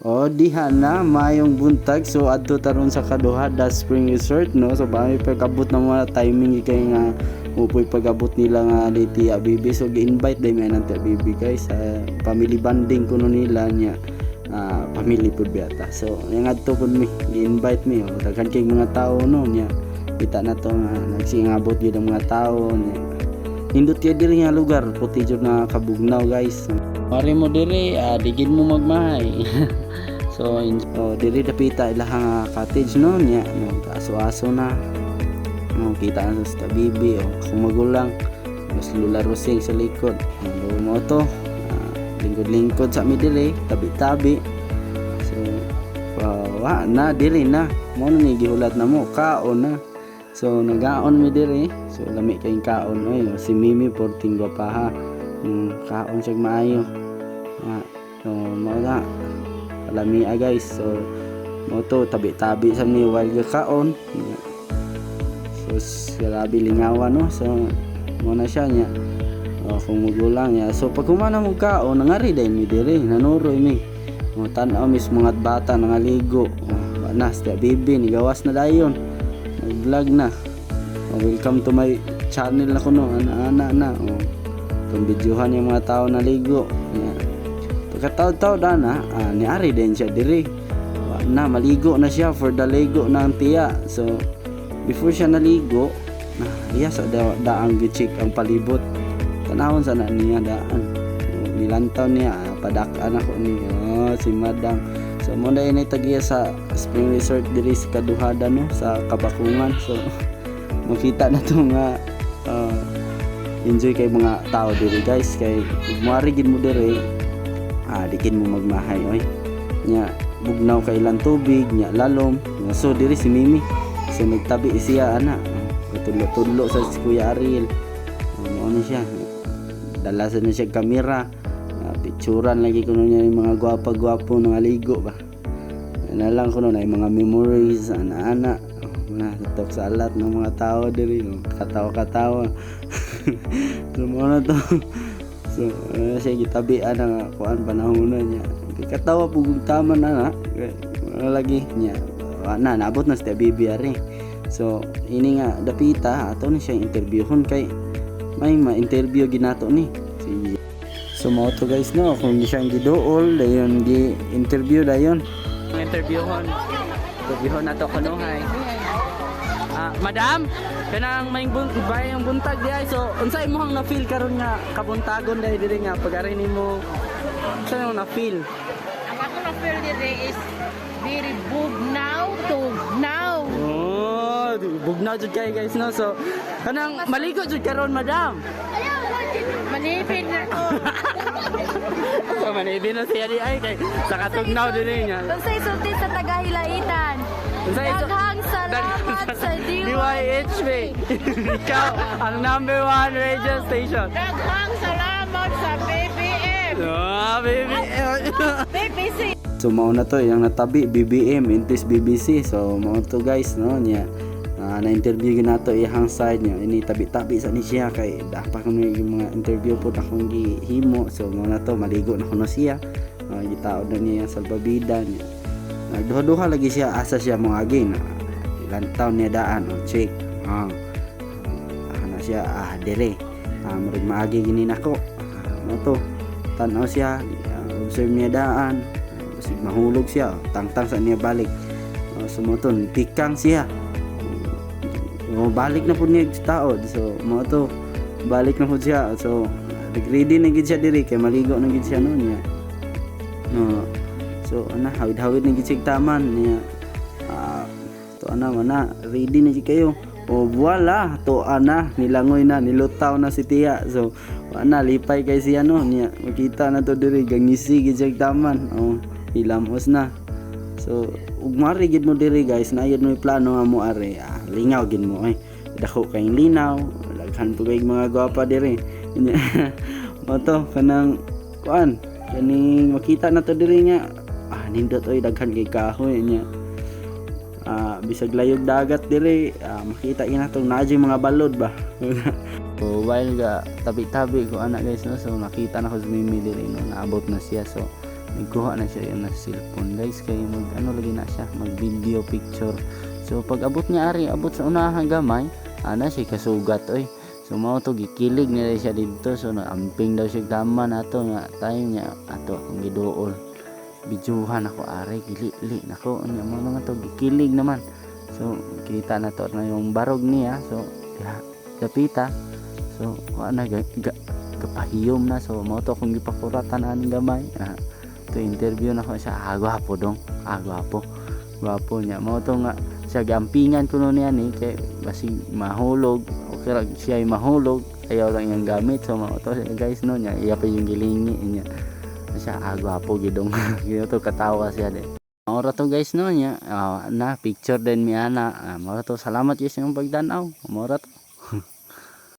O diha na mayong buntag, so adto taron sa kaduha da spring resort no. So bami pagabot na mga timing kay nga upoy pagabot nila nga ni Tia Bibi. So gi-invite day man ang Tia Bibi guys sa family bonding kuno nila nya. Family pud biata. So yang adto pud mi gi-invite mi daghan kay mga tao no nya. Kita na to nga nagsingabot gyud ang mga tao nya. Indot kay diri nga lugar puti jud na kabugnaw guys. Mari mo diri digin mo magmahay. So diri dapita ilahang cottage no nya no aso-aso na. Kita na sa Bibi o kung magulang mas lula rosing sa likod ang mo to lingkod-lingkod sa mi diri tabi-tabi. So wa na diri na mo ni gihulat na mo kaon na. So nagaon mi diri so lami kay kaon oy si Mimi porting gwapaha kaon siya maayo so mo na lami guys. So mo to tabi-tabi sa mi while kaon. So grabe lingawan no. So mo na siya nya kung magulang ya. So pag humana mo kaon nangari din mi diri nanuroy mi mo tan-aw mis mga bata nangaligo na sa Bibi ni gawas na dayon nag-vlog na. Welcome to my channel na kuno ana na kung videohan yung mga tao naligo pagkataw-taw na ni ari din siya diri na maligo na siya for the ligo ng tiya. So before siya naligo iya sa daang gichik ang palibot tanawon sana niya daan nilantaw niya padak-an ako ni si madam. So mo na inay tagiya sa spring resort diri sa Kaduhada no sa Kabakungan. So makita na to nga enjoy kay mga tao diri guys kay mari gid mo diri dikin mo magmahay oy nya bugnaw kay ilang tubig nya lalom. So diri si Mimi so nagtabi siya ana tudlo sa si Kuya Ariel ano siya dala sa siya kamera picturean lagi kuno niya yung mga gwapa-gwapo nga ligo ba na lang kuno na yung mga memories ana-ana na tutok sa alat ng mga tao diri katawa-katawa. So mo na to so siya gitabian nga kuan panahon niya katawa pugong tama na lagi niya na naabot na sa Bibi ari. So ini nga dapita ato ni siya interviewon kay may ma-interview ginato ni so mo to guys no kung di siyang giduol dayon gi-interview dayon interviewon nato kunuhay. Madam kanang may bayang buntag di ay so unsay imong na feel karon nga kabuntagon diri nga pag-ari nimo unsay imong na feel? Ang ako na feel diri is very bugnaw to now. Bugnaw jud kay guys no. So kanang maligo jud karon madam. Manipid na ko. So manipid na siya di ay kay sa katugnaw diri niya. Unsay sulti sa tagahilaitan? Daghang salamat sa DYHB. Ikaw ang number 1 radio station. Daghang salamat sa BBM. BBM. BBC. So mao na to yung natabi BBM intis BBC. So mao to guys no nya na-interview ginato iyang side niya ini tabi-tabi sa ni siya kay dapat kami yung mga interview po akong gihimo. So mao na to maligo na kuno siya gitaod na niya salbabida niya nagduha-duha lagi siya asa siya mo agi na ilang taon niya daan check ana siya dire murag maagi gini nako mo to tan-aw siya observe niya daan sig mahulog siya tangtang sa niya balik sumuton tikang siya balik na po niya tao. So mo to balik na po siya. So ready na gid siya diri kay maligo na gid siya noon niya so ana hawid-hawid na gid siya taman niya to ana mana ready na gid kayo voila to ana nilangoy na nilutaw na si Tia. So ana lipay kay siya no niya makita na to diri gangisi gid siya taman ilamos na. So ug mari gid mo diri guys na ayud mo plano nga mo are lingaw gid mo dako kay linaw daghan po kay mga gwapa diri mo to kanang kuan kaning makita na to diri nga nindot daghan kay kahoy niya bisag layog dagat diri makita ina tong naadyo mga balod ba. So while ga tabi-tabi ko ana guys no so nakita na ko si Mimi diri no naabot na siya. So nagkuha na siya yung nasa cellphone guys, kay mag ano lagi na siya, mag video picture. So pag abot niya ari, abot sa unahan gamay, ana siya kasugat oy. So mao to gikilig nila siya dito, so naamping daw siya tama nato nga time niya ato ang giduol. Bidyuhan ako ari, gili nako nya mo nga to gikilig naman. So kita na to na yung barog niya, so kapita. So ana kapahiyom na, so mao to akong gipakuratan aning gamay. To interview na ko siya, gwapo dong, gwapo niya. Mao to nga siya gampingan kuno niya ni kay basig mahulog, okay ra siya ay mahulog, ayaw lang yang gamit. So mao to guys no niya, iya pa yung gilingi niya. Siya gwapo gidong. Gino to katawa siya de. Mao ra to guys no niya, na picture din mi ana. Mao ra to, salamat guys yung pagdanaw. Mao ra to.